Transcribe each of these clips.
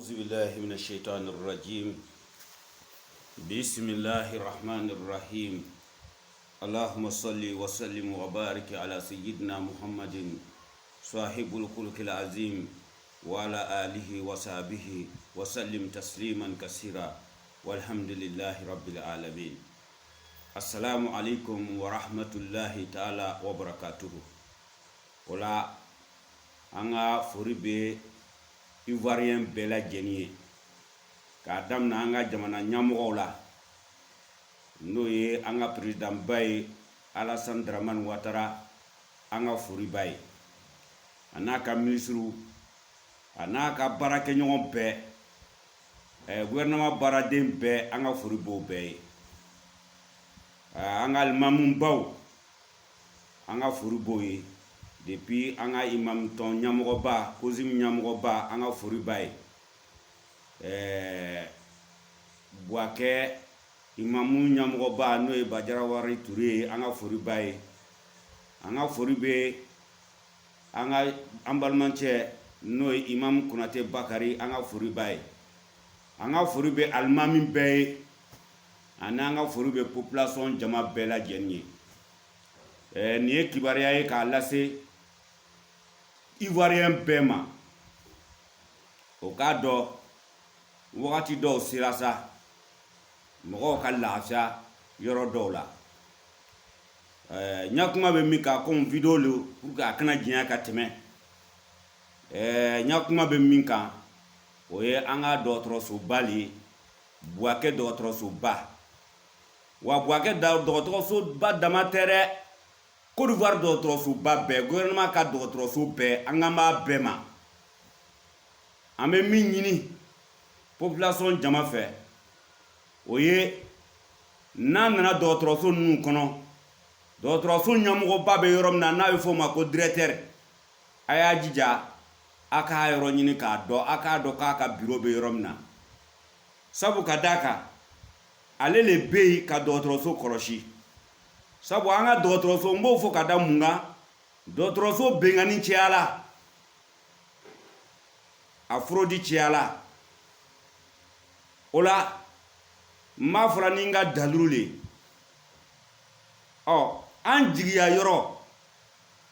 أعوذ بالله من الشيطان الرجيم. بسم الله الرحمن الرحيم. اللهم صل وسلم وبارك على سيدنا محمد صاحب الخلق العظيم وعلى آله وصحبه وسلم تسليما كثيرا والحمد لله رب العالمين. السلام عليكم ورحمة الله تعالى وبركاته. ولا أنا فريبي Ivoirien bela jeni ka damna anga jamana nyamogo la no ye anga president Bay Alassane Dramane Ouattara anga furi bay anaka ministru anaka barake nyon be gouvernement baradem be anga furi bo be anga almamum baw anga furi boy depuis anga imam ton nyamogo ba kozim nyamogo ba anga furi bay boake imamu nyamogo ba no e Bajara Wari Touré anga furi bay anga furi be anga ambalmanche no e imam Kunate Bakari anga furi bay anga furi be almami bay anga furi be population jama bela jenni ni kibaria e ka lase Ivoirien bema o ka do wakati do sirasa mogo ka laafia yoro do la nyakuma be mi ka comme vidéo lu pour ka kana jinya ka teme nyakuma be mi ka o ye anga dotro so bali boake dotro so ba wa boake dotro so ba damatere Côte d'Ivoire d'autres sous babé, gouvernement ka d'autres sous bé, angama bema. Ame minini, population jama fait. Oye, nanana d'autres sous nous kono. D'autres sous nyamugo babé yorom na na ifo ma ko directeur. Aya jija, aka yoro nyini ka do, aka do ka bureau be yorom na. Sabu kadaka, ale le beyi ka d'autres sous koroshi. Sabu anga dotroso mbo fo kada munga dotroso bengani chiala afrodi chiala ola mafra ninga dalrule anjigi ya yoro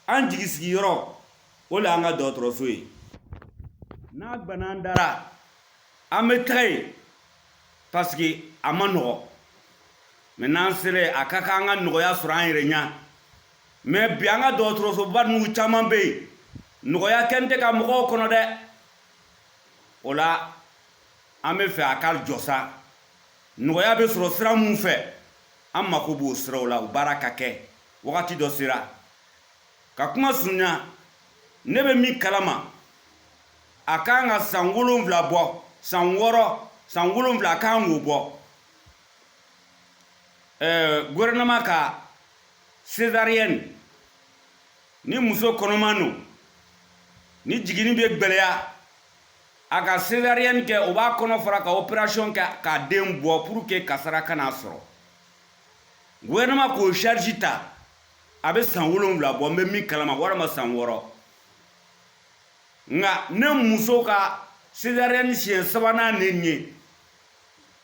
anjigi sigi yoro ola anga dotroso e na banandara ametre parce que amano maintenant sere akaka anga noya suran yerenya mais bianga d'autres so ba nu chaman be noya kente ka mo kono de ola ame fe akal josa noya be suro sira mun fe amma ko bo sira ola baraka ke wakati do sira ka kuma sunya nebe mi kalama akanga sangulum vla bo sanworo sangulum vla kangu bo gouvernement ka césarienne ni muso konomano ni jigini be gbeleya aka césarienne ke o ba kono fara ka opération ka dem bo pour que kasara kana soro gouvernement ko charge ta abe sanwolon la bo me mi kalama wara ma sanworo nga ne muso ka césarienne chez sabana nenye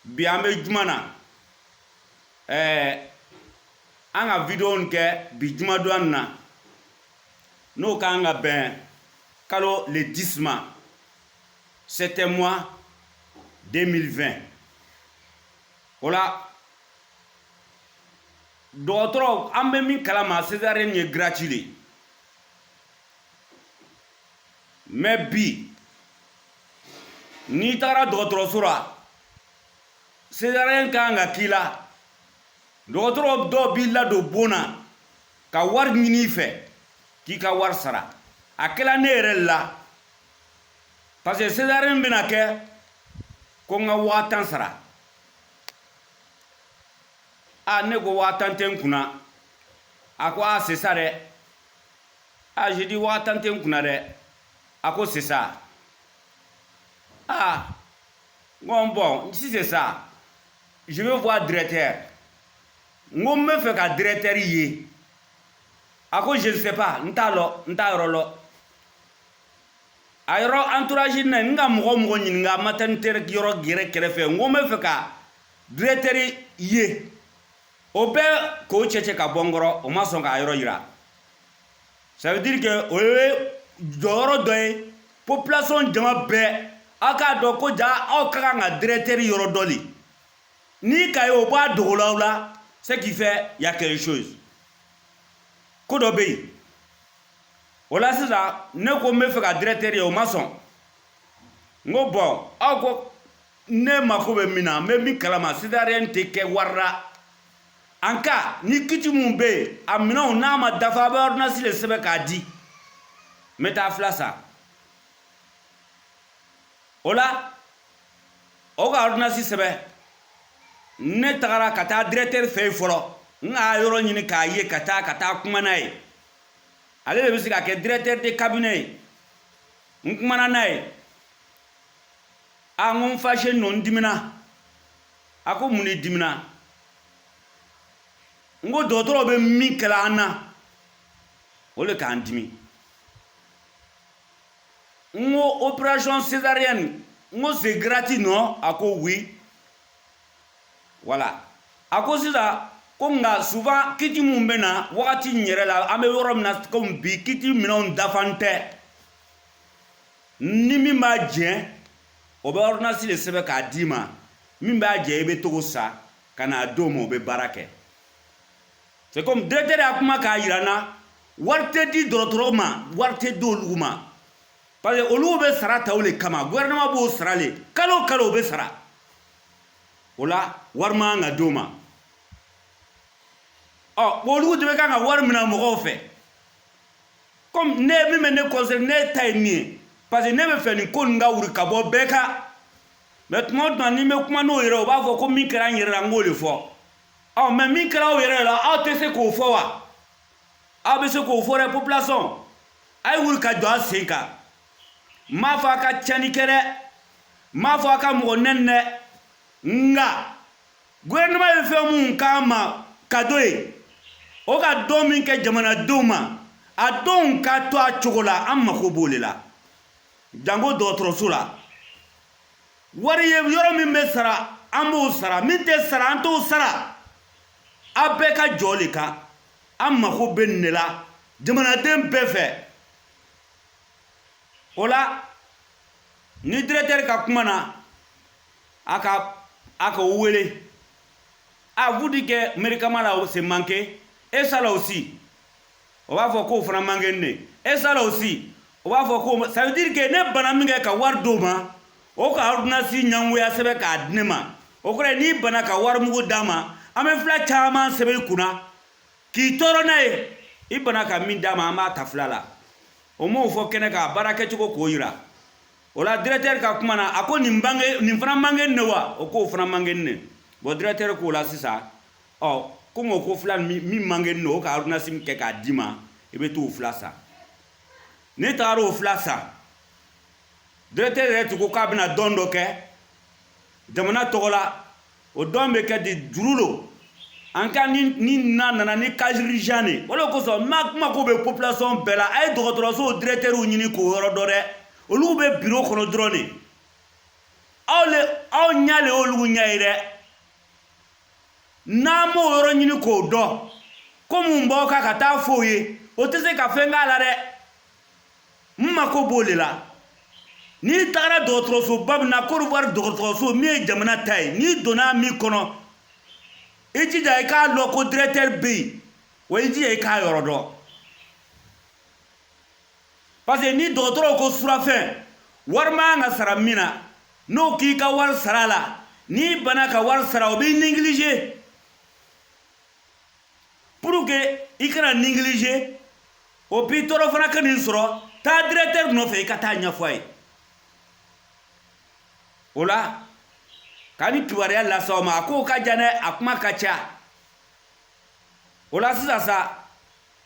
biambe jumana anga vidéo nke bijuma douana no kanga ben kalo le 10 mars c'était mois 2020 ola d'autres ambe mi kalama césarienne est gratuit mais bi ni tara d'autres sura césarienne kanga kila d'autres do billa do bona ka war ñini fe ki ka war sara akela nerella parce que césarien bina ke ko nga watan sara ne go watan ten kuna ako c'est ça de je dis watan ten kuna de ako c'est ça bon si c'est ça je veux voir directeur ngom me fait ka directeur yi ako je ne sais pas ntalo ntayoro lo a yɔrɔ entourage na nga mɔgɔ ɲininka maternité yɔrɔ gɛrɛ kɛrɛfɛ n ko n bɛ fɛ ka directeur ye o bɛɛ k'o cɛcɛ ka bɔ n kɔrɔ o ma sɔn k'a yɔrɔ yira ça veut dire que o ye jɔyɔrɔ dɔ ye population jama bɛɛ a k'a dɔn ko ja aw ka kan ka directeur yɔrɔ dɔ de ni ka ye o b'a dogo l'aw la ce qui fait y a quelque chose ko dɔ bɛ yen o la sisan ne ko n bɛ fɛ ka directeur ye o ma sɔn n ko bɔn aw ko ne mako bɛ min na n bɛ min kalama césarienne tɛ kɛ wari la en cas ni kiti mun bɛ yen a minɛnw n'a ma dafa a bɛ ordonnance de sɛbɛn k'a di n bɛ taa fila san o la o ka ordonnance sɛbɛn ne tagara ka taa directeur fɛ yen fɔlɔ n ka yɔrɔ ɲini k'a ye ka taa kuma n'a ye ale de bɛ se ka kɛ directeur de cabinet ye n kumana n'a ye a n ko n fâché nɔ n dimina a ko mun de dimina n ko dɔgɔtɔrɔw bɛ min kɛla an na o de k'an dimi n ko opération césarienne n ko c'est gratuit non a ko oui voilà a ko sisan ko nka souvent kiti mun bɛ na wagati in yɛrɛ la an bɛ yɔrɔ min na komi bi kiti minɛnw dafan tɛ ni min b'a jɛn o bɛ ordonnance de sɛbɛn k'a d'i ma min b'a jɛ i bɛ togo sa ka n'a d'o ma o bɛ baara kɛ c'est comme directeur y'a kuma k'a yira n na wari tɛ di dɔgɔtɔrɔw ma wari tɛ di olu ma parce que olu bɛ sara ta o de kama gouvernement b'o sara le kalo o kalo o bɛ sara o la wari man kan ka d'o ma olu de bɛ kan ka wari minɛ mɔgɔw fɛ comme ne min bɛ ne conseil ne ta ye min ye parce que ne bɛ fɛ nin ko nin ka wuli ka bɔ bɛɛ kan mais tuma o tuma ni n bɛ kuma n'o yɛrɛ o b'a fɔ ko min kɛra n yɛrɛ la n k'o de fɔ mais min kɛra aw yɛrɛ la aw tɛ se k'o fɔ wa aw bɛ se k'o fɔ dɛ population a ye wuli ka jɔ a sen kan n m'a fɔ a ka tiɲɛni kɛ dɛ n m'a fɔ a ka mɔgɔ nɛni dɛ nka gouvernement ye fɛn mun k'an ma cadeau ye o ka dɔn min kɛ jamanadenw ma a dɔnw ka to a cogo la an mako b'o de la jango dɔgɔtɔrɔso la wari ye yɔrɔ min bɛ sara an b'o sara min tɛ sara an t'o sara a bɛɛ ka jɔ le kan an mako bɛ nin de la jamanaden bɛɛ fɛ o la ni directeur ka kuma na a ka wele vous dit que médicament là c'est manqué et ça là aussi on va voir qu'on fera manquer et ça là aussi on va voir qu'on ça veut dire que ne bana min kɛ ka wari d'o ma o ka ordonnance ɲangoya sɛbɛn k'a di ne ma o kɔrɔ ni bana ka wari mugu d'a ma an bɛ fila caman sɛbɛn i kunna k'i tɔɔrɔ n'a ye i bana ka min d'a ma an b'a ta fila la o m'o fɔ kɛnɛ kan a baara kɛcogo k'o yira o la directeur ka kuma na a ko nin fana manqué ne wa o k'o fana manqué ne bon directeur k'o la sisan comme o ko fila min manqué ne o ka ordonnance min kɛ k'a d'i ma i bɛ t'o fila san ne tagara o fila san directeur yɛrɛ tun ko k'a bɛna dɔn dɔ kɛ jamana tɔgɔ la o dɔn bɛ kɛ de juru lo an ka ni n'a nana ni cas urgent de o de kosɔn n ma kuma ko bɛ population bɛɛ la a ye dɔgɔtɔrɔso directeur ɲini k'o yɔrɔ dɔn dɛ olu bɛ bureau kɔnɔ dɔrɔn de aw ɲɛ le y'olu ɲɛ ye dɛ n'an m'o yɔrɔ ɲini k'o dɔn ko mun b'aw kan ka taa f'o ye o tɛ se ka fɛn k'a la dɛ n mako b'o de la n'i tagara dɔgɔtɔrɔsoba min na Côte d'Ivoire dɔgɔtɔrɔso min ye jamana ta ye n'i donna min kɔnɔ i jija i k'a dɔn ko directeur bɛ yen wa i jija i k'a yɔrɔ dɔn parce que ni dɔgɔtɔrɔw ko surafɛn wari man kan ka sara min na n'o k'i ka wari sara la n'i bana ka wari sara o b'i négliger pour que i kana négliger o b'i tɔɔrɔ fana ka nin sɔrɔ taa directeur nɔfɛ i ka taa ɲɛfɔ a ye o la ka ni kibaruya lase aw ma a ko ka jan dɛ a kuma ka ca o la sisan sa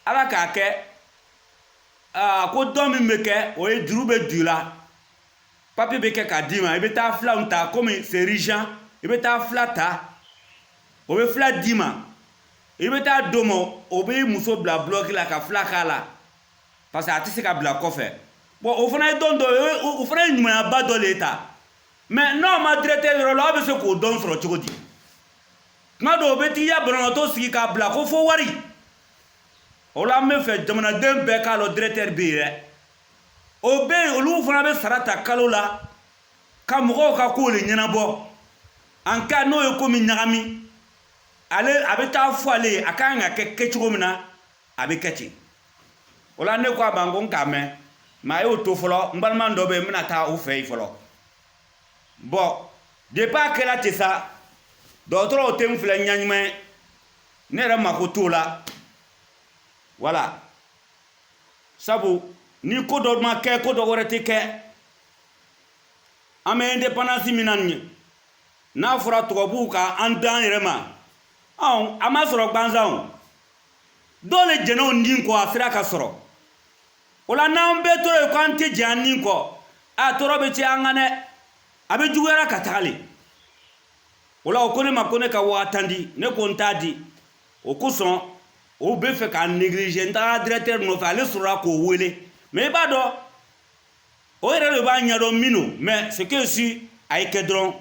ala k'a kɛ ko dɔn min bɛ kɛ o ye juru bɛ du la papier bɛ kɛ k'a d'i ma i bɛ taa filaw ta komi c'est urgent i bɛ taa fila ta o bɛ fila d'i ma i bɛ taa d'o ma o bɛ muso bila bloc la ka fila k'a la parce que a tɛ se ka bila kɔfɛ bon o fana ye don dɔ ye o fana ye ɲumanyaba dɔ le ta mais n'aw ma directeur yɔrɔ la aw bɛ se k'o dɔn sɔrɔ cogo di tuma dɔw bɛ t'i ya banabaatɔ sigi k'a bila ko fo wari o la an bɛ fɛ jamanaden bɛɛ k'a lɔ directeur bɛ yen dɛ o bɛ yen olu fana bɛ sara ta kalo la ka mɔgɔw ka kow le ɲɛnabɔ en cas n'o ye ko min ɲagami ale a bɛ taa fɔ ale ye a kan ka kɛ cogo min na a bɛ kɛ ten o la ne ko a ma ko n k'a mɛn mais a y'o to fɔlɔ n balima dɔ bɛ yen n bɛna taa o fɛ yen fɔlɔ bon depuis a kɛra ten sa dɔgɔtɔrɔw tɛ n filɛ ɲaɲuman ye ne yɛrɛ mako t'o la voilà sabu ni ko dɔ ma kɛ ko dɔ wɛrɛ tɛ kɛ an bɛ indépendance min na nin ye n'a fɔra tubabuw ka an dan yɛrɛ ma a ma sɔrɔ gansan dɔw le jɛnɛw nin kɔ a sera ka sɔrɔ o la n'an bɛɛ tora yen ko an tɛ jɛ an nin kɔ a tɔɔrɔ bɛ caya an kan dɛ a bɛ juguyara ka tagale o la o ko ne ma ko ne ka wa tan di ne ko n t'a di o kosɔn o bɛ fɛ k'a négligé n taga directeur nɔfɛ ale sɔrɔla k'o wele mais i b'a dɔn o yɛrɛ de b'a ɲɛdɔn minnu mais ce que si a ye kɛ dɔrɔn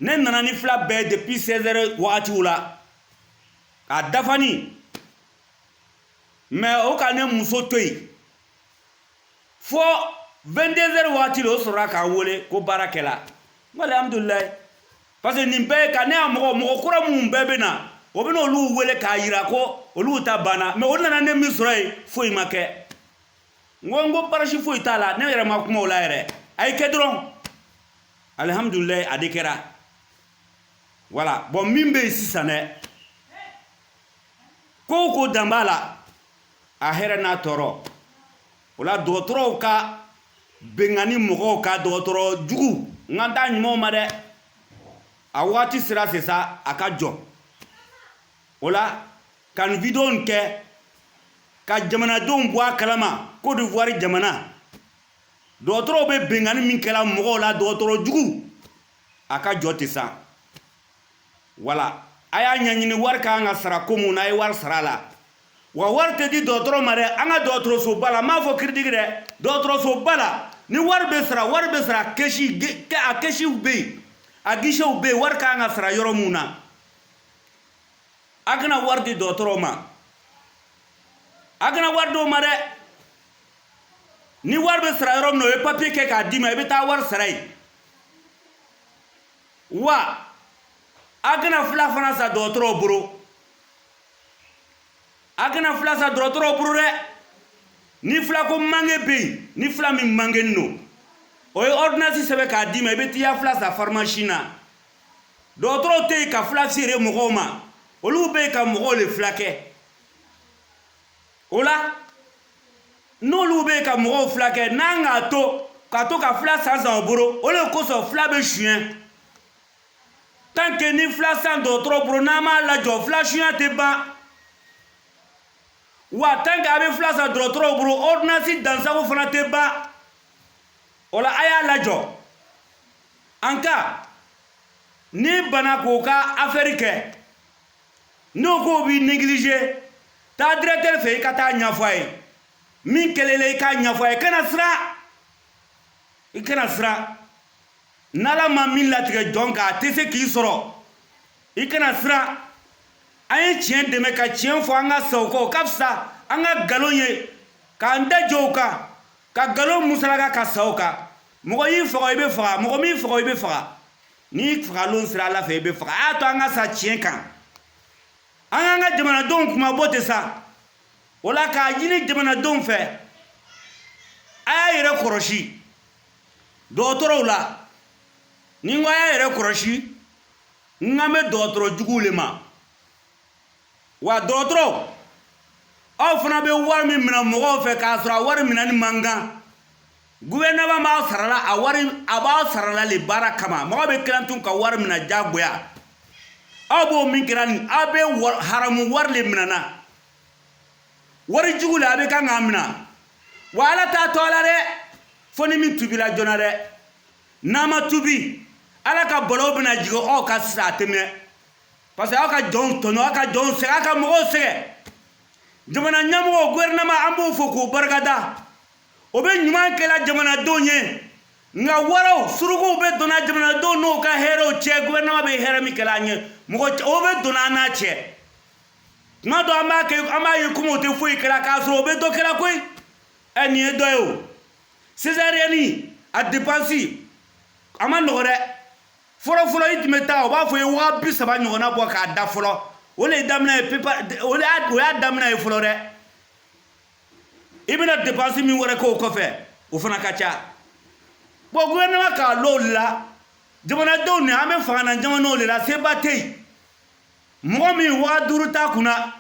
ne nana ni fila bɛɛ depuis 16 heures wagatiw la k'a dafani mais o ka ne muso to yen fo 22 heures wagati la o sɔrɔla k'an wele ko baara kɛla n ko alhamdulilayi parce que nin bɛɛ ka ne y'a mɔgɔ kura minnu bɛɛ bɛ na o bɛ n'olu wele k'a yira ko olu ta banna mais o nana ne min sɔrɔ yen foyi ma kɛ n ko barasi foyi t'a la ne yɛrɛ ma kuma o la yɛrɛ a ye kɛ dɔrɔn alhamdulilayi a de kɛra voilà bon min bɛ yen sisan dɛ ko o ko dan b'a la a hɛrɛ n'a tɔɔrɔ o la dɔgɔtɔrɔw ka bɛnkanni mɔgɔw ka dɔgɔtɔrɔ jugu n ka taa ɲumanw ma dɛ a waati sera sisan a ka jɔ o la ka nin video in kɛ ka jamanadenw bɔ a kalama Côte d'Ivoire jamana dɔgɔtɔrɔw bɛ bɛnkanni min kɛla mɔgɔw la dɔgɔtɔrɔ jugu a ka jɔ ten sa wala a y'a ɲɛɲini wari ka kan ka sara ko mun na a ye wari sara a la wa wari tɛ di dɔgɔtɔrɔ ma dɛ an ka dɔgɔtɔrɔsoba la n m'a fɔ critique dɛ dɔgɔtɔrɔsoba la ni wari bɛ sara a kɛsiw bɛ yen a guichets bɛ yen wari ka kan ka sara yɔrɔ mun na a kana wari di dɔgɔtɔrɔw ma a kana wari d'o ma dɛ ni wari bɛ sara yɔrɔ min na o ye papier kɛ k'a d'i ma i bɛ taa wari sara yen wa a kana fila fana sa dɔgɔtɔrɔw bolo a kana fila sa dɔgɔtɔrɔw bolo dɛ ni fila ko mange bɛ yen ni fila min mangeni don o ye ordonnance sɛbɛn k'a d'i ma i bɛ t'i ya fila sa pharmacie na dɔgɔtɔrɔw tɛ yen ka fila feere mɔgɔw ma olu bɛ yen ka mɔgɔw le fila kɛ o la n'olu bɛ yen ka mɔgɔw fila kɛ n'an k'a to ka fila san o bolo o de kosɔn fila bɛ suɲɛ tant que ni fila san dɔgɔtɔrɔ bolo n'an m'a lajɔ fila suɲɛ tɛ ban wa tant que a bɛ fila san dɔgɔtɔrɔw bolo ordonnance dansago fana tɛ ban o la a y'a lajɔ en cas ni bana k'o ka affaire kɛ n'o ko b'i négliger taa directeur fɛ i ka taa ɲɛfɔ a ye min kɛlen i k'a ɲɛfɔ a ye i kana siran n'ala ma min latigɛ jɔn kan a tɛ se k'i sɔrɔ i kana siran an ye tiɲɛ dɛmɛ ka tiɲɛ fɔ an ka sa o kɔ o ka fisa an ka nkalon ye k'an da jɔ o kan ka nkalon musalaka ka sa o kan mɔgɔ y'i faga i bɛ faga mɔgɔ min faga i bɛ faga n'i fagalon sera ala fɛ i bɛ faga a y'a to an ka sa tiɲɛ kan an k'an ka jamanadenw kumabɔ ten sa o la k'a ɲini jamanadenw fɛ a y'a yɛrɛ kɔlɔsi dɔgɔtɔrɔw la ni n ko a y'a yɛrɛ kɔlɔsi n kan bɛ dɔgɔtɔrɔ juguw le ma wa dɔgɔtɔrɔw aw fana bɛ wari min minɛ mɔgɔw fɛ k'a sɔrɔ a wari minɛni man kan gouvernement b'aw sarala a b'aw sarala le baara kama mɔgɔ bɛ tila tun ka wari minɛ diyagoya aw b'o min kɛra nin aw bɛ haramu wari le minɛna wari jugu le a bɛ kan k'a minɛ wa ala t'a to a la dɛ fo ni min tubila joona dɛ n'a ma tubi ala ka bɔlɔw bɛna jigin aw kan sisan a tɛ mɛn parce que aw ka jɔnw tɔɲɔ aw ka jɔnw sɛgɛn aw ka mɔgɔw sɛgɛn jamana ɲɛmɔgɔ gouvernement an b'o fɔ k'o barikada o be ɲuman kɛla jamanadenw ye nka waraw surukuw be donna jamanadenw n'o ka hɛrɛw cɛ gouvernement be hɛrɛ min kɛla an ye mɔgɔ o be donna an n'a cɛ tuma dɔ an b'a ye comme o tɛ foyi kɛla k'a sɔrɔ o be dɔ kɛla koyi nin ye dɔ ye o césarienne a dépense a ma nɔgɔ dɛ fɔlɔ i tun bɛ taa o b'a fɔ i ye 30 ɲɔgɔnna bɔ k'a da fɔlɔ o le daminɛ ye o y'a daminɛ ye fɔlɔ dɛ i bɛna dépense min wɛrɛ k'o kɔfɛ o fana ka ca bon gouvernement k'a lɔ la jamanadenw ni an bɛ fanga na jamanaw de la seba tɛ yen mɔgɔ min 5000 t'a kunna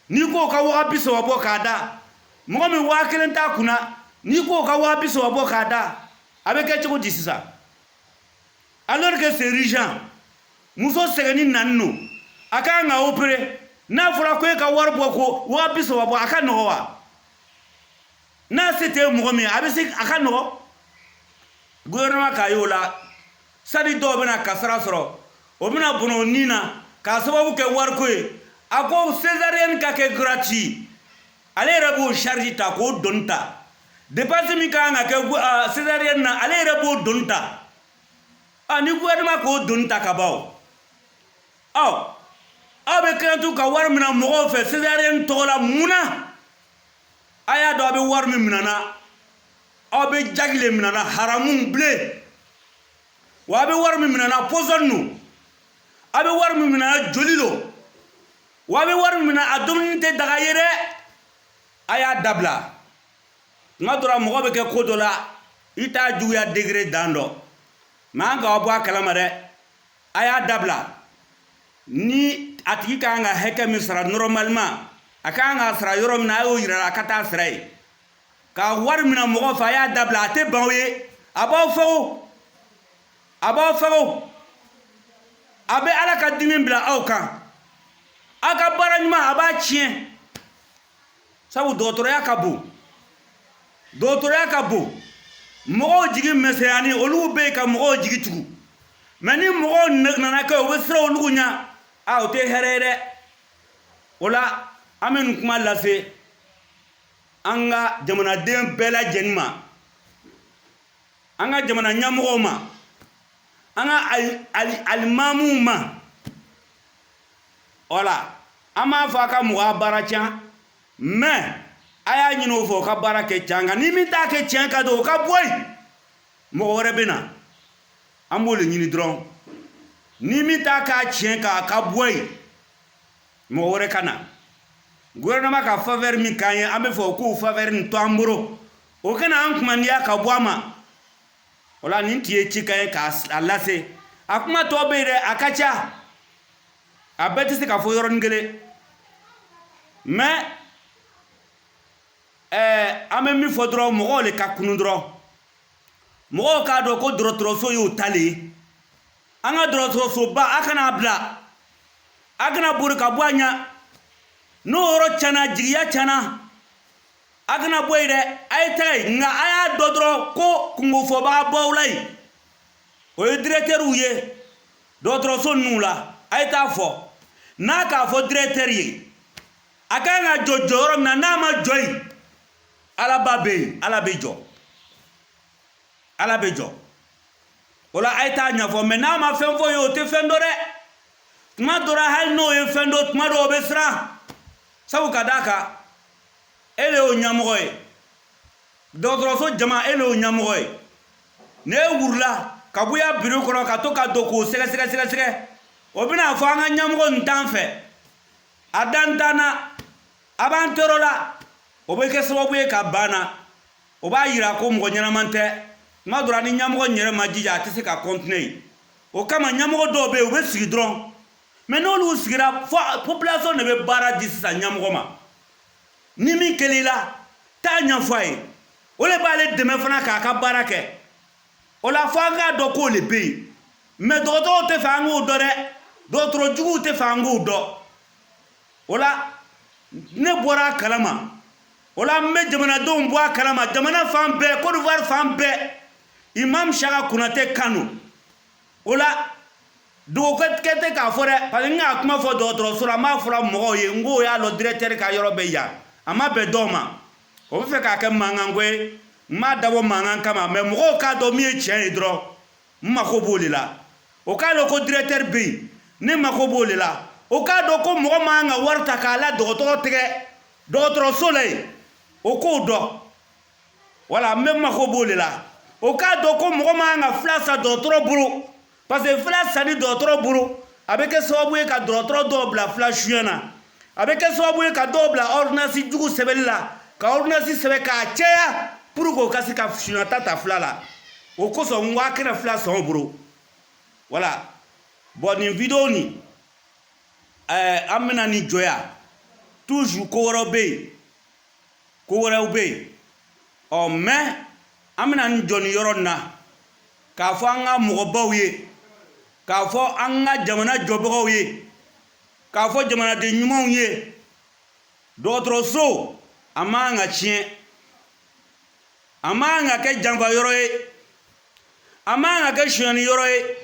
n'i k'o ka 30 bɔ k'a da mɔgɔ min 1000 t'a kunna n'i k'o ka 30 bɔ k'a da a bɛ kɛ cogo di sisan alors que c'est urgent muso sɛgɛnni nani no a kan ka opérer n'a fɔra ko e ka wari bɔ ko 30 bɔ a ka nɔgɔ wa n'a se tɛ mɔgɔ min a bɛ se a ka nɔgɔ gouvernement k'a ye o la sani dɔw bɛna kasara sɔrɔ o bɛna bɔnɔ o nin na k'a sababu kɛ wariko ye a ko césarienne ka kɛ gratuit ale yɛrɛ b'o charge ta k'o doni ta dépense min ka kan ka kɛ césarienne na ale yɛrɛ b'o doni ta ni gouvernement k'o doni ta ka ban o aw bɛ kɛnɛtu ka wari minɛ mɔgɔw fɛ césarienne tɔgɔ la mun na a y'a dɔn a bɛ wari min minɛna aw bɛ jagi le minɛna haramu bilen wa a bɛ wari min minɛna poison no a bɛ wari min minɛna joli lo wa a bɛ wari min minɛ a dumuni tɛ daga ye dɛ a y'a dabila tuma dɔ la mɔgɔ bɛ kɛ ko dɔ la i t'a juguya degré dan dɔ mɛ an k'aw bɔ a kalama dɛ a y'a dabila ni a tigi ka kan ka hakɛ min sara normalement a ka kan ka sara yɔrɔ min na a y'o yira a ka taa sara ye ka wari minɛ mɔgɔ fɛ a y'a dabila a tɛ ban o ye a b'aw fago a b'aw fago a bɛ ala ka dimi bila aw kan aw ka baara ɲuman a b'a tiɲɛ sabu dɔgɔtɔrɔya ka bon dɔgɔtɔrɔya ka bon mɔgɔw jigi misɛnyani olu bɛ yen ka mɔgɔw jigi tugu mɛ ni mɔgɔw nana kɛ u bɛ siran olu ɲɛ o tɛ hɛrɛ ye dɛ o la an bɛ nin kuma lase an ka jamanaden bɛɛ lajɛlen ma an ka jamana ɲɛmɔgɔw ma an ka alimamuw ma wala an b'a fɔ a ka mɔgɔ baara can mɛ a y'a ɲini o fɛ o ka baara kɛ can nka ni min t'a kɛ tiɲɛ ka don o ka bɔ yen mɔgɔ wɛrɛ bɛ na an b'o de ɲini dɔrɔn ni min t'a k'a tiɲɛ kan a ka bɔ yen mɔgɔ wɛrɛ ka na gouvernement ka faveur min k'an ye an bɛ fɔ k'o faveur nin to an bolo o kana an kumandiya ka bɔ a ma wala nin tun ye cikan ye k'a lase a kuma tɔ bɛ yen dɛ a ka ca a bɛɛ tɛ se ka fɔ yɔrɔnin kelen mɛ an bɛ min fɔ dɔrɔn mɔgɔw de ka kunu dɔrɔn mɔgɔw k'a dɔn ko dɔgɔtɔrɔso y'o ta le ye an ka dɔgɔtɔrɔsoba a kana bila a kana bori ka bɔ a ɲɛ n'o yɔrɔ tiɲɛna jigiya tiɲɛna a kana bɔ yen dɛ a ye taga yen nka a y'a dɔn dɔrɔn ko kungofɔbaga b'aw la yen o ye directeur ye dɔgɔtɔrɔso ninnu la a ye taa fɔ n'a k'a fɔ directeur ye a kan ka jɔ jɔyɔrɔ min na n'a ma jɔ yen alaba bɛ yen ala bɛ jɔ ala bɛ jɔ o la a ye taa ɲɛfɔ mɛ n'a ma fɛn fɔ ye o tɛ fɛn dɔ dɛ tuma dɔ la hali n'o ye fɛn dɔ tuma dɔ o bɛ siran sabu ka d'a kan e de y'o ɲɛmɔgɔ ye dɔgɔtɔrɔso jama e de y'o ɲɛmɔgɔ ye ne wurula ka bɔ ya biro kɔnɔ ka to ka don k'o sɛgɛsɛgɛ o bɛna fɔ an ka ɲɛmɔgɔ nin t'an fɛ a dan t'an na a b'an tɔɔrɔ la o bɛ kɛ sababu ye ka banna o b'a yira ko mɔgɔ ɲɛnaman tɛ tuma dɔ la ni ɲɛmɔgɔ in yɛrɛ ma jija a tɛ se ka continuer o kama ɲɛmɔgɔ dɔw bɛ yen u bɛ sigi dɔrɔn mɛ n'olu sigira fo population de bɛ baara di sisan ɲɛmɔgɔ ma ni min kɛl'i la taa ɲɛfɔ a ye o de b'ale dɛmɛ fana k'a ka baara kɛ o la fo an k'a dɔn k'o de bɛ yen mɛ dɔgɔtɔrɔw tɛ fɛ an k'o dɔn dɛ dɔgɔtɔrɔjuguw tɛ fɛ an k'o dɔn o la ne bɔra a kalama o la n bɛ jamanadenw bɔ a kalama jamana fan bɛɛ Côte d'Ivoire fan bɛɛ Imam Saka Konate Kano o la dugukɛ tɛ k'a fɔ dɛ parce que n k'a kuma fɔ dɔgɔtɔrɔso la n b'a fɔra mɔgɔw ye n k'o y'a lɔ directeur ka yɔrɔ bɛ yan a ma bɛn dɔw ma o bɛ fɛ k'a kɛ mankanko ye ma dabo mangan kama mais mɔgɔw k'a dɔn min ye tiɲɛ ye dɔrɔn n mako b'o de la o k'a dɔn ko directeur bɛ yen ne mako b'o de la o k'a dɔn ko mɔgɔ man kan ka wari ta k'a la dɔgɔtɔrɔ tigɛ dɔgɔtɔrɔso la yen o k'o dɔn wala n bɛ mako b'o de la o k'a dɔn ko mɔgɔ man kan ka fila san dɔgɔtɔrɔ bolo parce que fila sanni dɔgɔtɔrɔ bolo a bɛ kɛ sababu ye ka dɔgɔtɔrɔ dɔw bila fila suyɛn na a bɛ kɛ sababu ye ka dɔw bila ordonnance jugu sɛbɛnni la ka ordonnance sɛbɛn k'a caya pour que o ka se ka sunjata ta fila la o kosɔn n ko a kɛra fila sɔn o bolo wala bon nin video nin an bɛna nin jɔya toujours ko wɛrɛw bɛ yen ko wɛrɛw bɛ yen mais an bɛna nin jɔ nin yɔrɔ nin na k'a fɔ an ka mɔgɔbaw ye k'a fɔ an ka jamana jɔbagaw ye k'a fɔ jamanaden ɲumanw ye dɔgɔtɔrɔso a man ka tiɲɛ a man ka kɛ janfa yɔrɔ ye a man ka kɛ sonyani yɔrɔ ye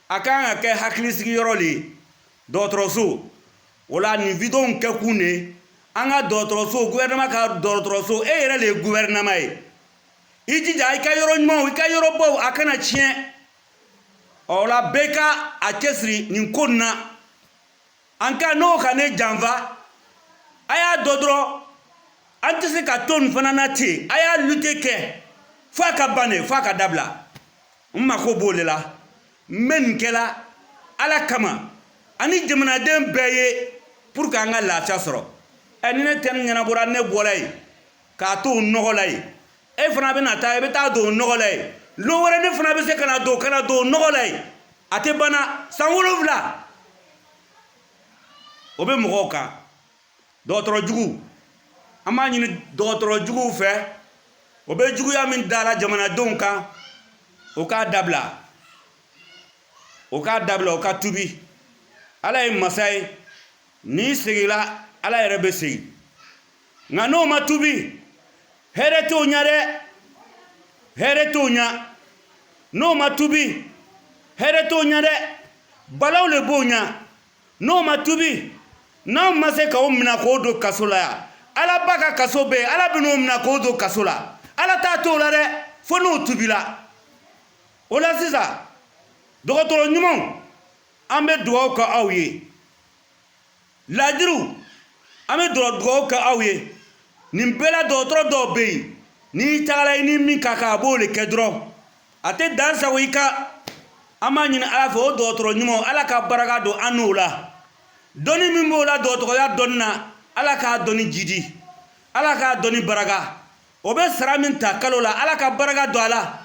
a kan ka kɛ hakilisigi yɔrɔ de ye dɔgɔtɔrɔso o la nin video kɛ kun de an ka dɔgɔtɔrɔso gouvernement ka dɔgɔtɔrɔso e yɛrɛ de ye gouvernement ye i jija i ka yɔrɔ ɲumanw i ka yɔrɔ baw a kana tiɲɛ o la bɛɛ ka a cɛsiri nin ko nin na an ka n'o ka ne janfa a y'a dɔ dɔrɔn an tɛ se ka to nin fana na ten a y'a lutte kɛ fo a ka ban de fo a ka dabila n mako b'o de la n bɛ nin kɛla ala kama ani jamanaden bɛɛ ye pour que an ka lafiya sɔrɔ ni ne tɛ ne ɲɛnabɔra ne bɔra yen k'a to o nɔgɔ la yen e fana bɛna taa i bɛ taa don o nɔgɔ la yen lon wɛrɛ ne fana bɛ se ka na don o nɔgɔ la yen a tɛ bana san 7 o bɛ mɔgɔw kan dɔgɔtɔrɔ jugu an b'a ɲini dɔgɔtɔrɔ juguw fɛ o bɛ juguya min dala jamanadenw kan o k'a dabila o ka tubi ala ye masa ye n'i segila ala yɛrɛ bɛ segi nka n'o ma tubi hɛrɛ t'o ɲɛ dɛ hɛrɛ t'o ɲɛ n'o ma tubi hɛrɛ t'o ɲɛ dɛ balaw le b'o ɲɛ n'o ma tubi n'aw ma se k'o minɛ k'o don kaso la yan ala ba ka kaso bɛ yen ala bɛ n'o minɛ k'o don kaso la ala t'a to o la dɛ fo n'o tubila o la sisan dɔgɔtɔrɔ ɲumanw an bɛ dugawu kɛ aw ye laadiriw an bɛ dugawu kɛ aw ye nin bɛɛ la dɔgɔtɔrɔ dɔw bɛ yen n'i tagala i ni min ka kan a b'o de kɛ dɔrɔn a tɛ dan sago i ka an b'a ɲini ala fɛ o dɔgɔtɔrɔ ɲumanw ala ka baraka don an n'o la dɔnni min b'o la dɔgɔtɔrɔya dɔnni na ala k'a dɔnni jidi ala k'a dɔnni baraka o bɛ sara min ta kalo la ala ka baraka don a la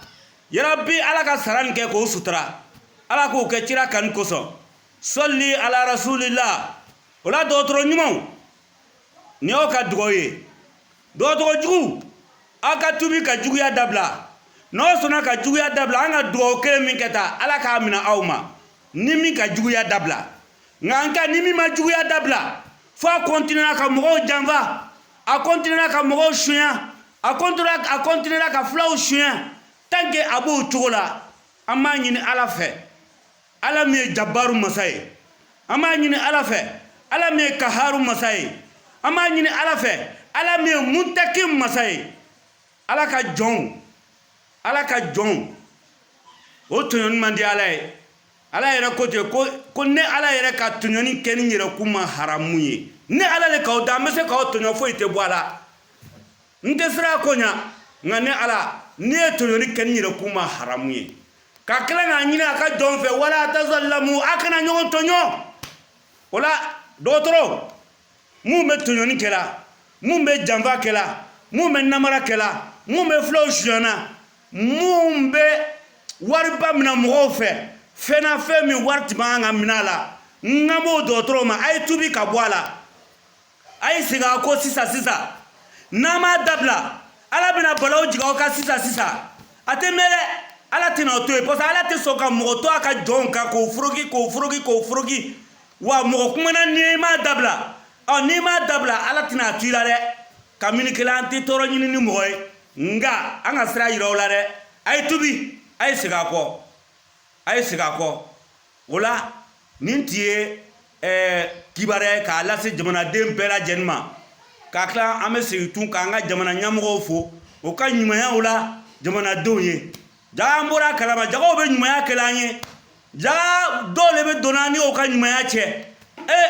yarabi ala ka sara nin kɛ k'o sutura ala k'o kɛ kira kanu kosɔn sɔli ala rasulillah o la dɔgɔtɔrɔ ɲumanw nin y'aw ka dugawu ye dɔgɔtɔrɔ jugu aw ka tubi ka juguya dabila n'aw sɔnna ka juguya dabila an ka dugawu kelen min kɛ ta ala k'a minɛ aw ma ni min ka juguya dabila nka an ka ni min ma juguya dabila fo a continuera ka mɔgɔw janfa a continuera ka mɔgɔw suɲɛ a continuera ka filaw suɲɛ tant que a b'o cogo la an b'a ɲini ala fɛ ala min ye jabaru masa ye an b'a ɲini ala fɛ ala min ye kaharu masa ye an b'a ɲini ala fɛ ala min ye muntaki masa ye ala ka jɔnw o tɔɲɔni man di ala ye ala yɛrɛ ko ten ko ne ala yɛrɛ ka tɔɲɔni kɛ ni yɛrɛkun ma haramu ye ne ala le k'aw da an bɛ se k'aw tɔɲɔ foyi tɛ bɔ a la n tɛ siran a ko ɲa nka ne ala ne ye tɔɲɔni kɛ ni yɛrɛkun ma haramu ye ka tila k'a ɲini a ka jɔn fɛ wala tazalamu a kana ɲɔgɔn tɔɲɔ o la dɔgɔtɔrɔ mun bɛ tɔɲɔni kɛla mun bɛ janfa kɛla mun bɛ namara kɛla mun bɛ filaw suyana mun bɛ wariba minɛ mɔgɔw fɛ fɛn na fɛn min wari tɛ man kan ka minɛ a la n ka b'o dɔgɔtɔrɔw ma a ye tubi ka bɔ a la a ye segin a ko sisan n'an m'a dabila ala bɛna balaw jigin aw kan sisan a tɛ mɛn dɛ ala tɛna o to yen parce que ala tɛ sɔn ka mɔgɔ to a ka jɔnw kan k'o foroki wa mɔgɔ kumana n'i m'a dabila n'i m'a dabila ala tɛna a to i la dɛ kabini kelen an tɛ tɔɔrɔ ɲini ni mɔgɔ ye nka an ka sira yira o la dɛ a ye tubi a ye segin a kɔ o la nin tɛ ye kibaruya ye k'a lase jamanaden bɛɛ lajɛlen ma ka tila an bɛ segin tun k'an ka jamana ɲɛmɔgɔw fo o ka ɲumanya la jamanadenw ye jaga an bɔra kalama jagaw bɛ ɲumanya kɛla an ye jaga dɔw le bɛ donna ni o ka ɲumanya cɛ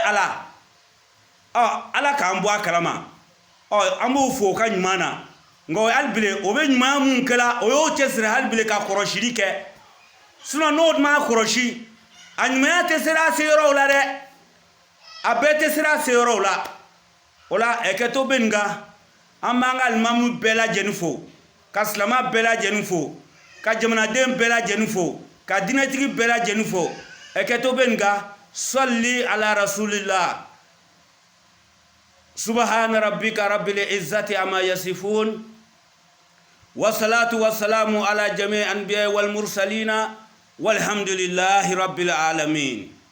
ala ala k'an bɔ a kalama an b'o fo o ka ɲuman na nka hali bile o bɛ ɲumanya mun kɛla o y'o cɛsiri hali bile ka kɔrɔsili kɛ n'o ma kɔrɔsi a ɲumanya tɛ sera a se yɔrɔw la dɛ a bɛɛ tɛ sera a se yɔrɔw la o la ɛkɛto bɛ nin kan an b'an ka alimamu bɛɛ lajɛlen fo ka silama bɛɛ lajɛlen fo ka jamanaden bɛɛ lajɛlen fo ka diinɛtigi bɛɛ lajɛlen fo ɛkɛto bɛ nin kan salli ala rasulillah subhana rabbika rabbil izzati amma yasifun wa salatu wa salamu ala jami'il anbiya wal mursalina walhamdulillahi rabbil alamin.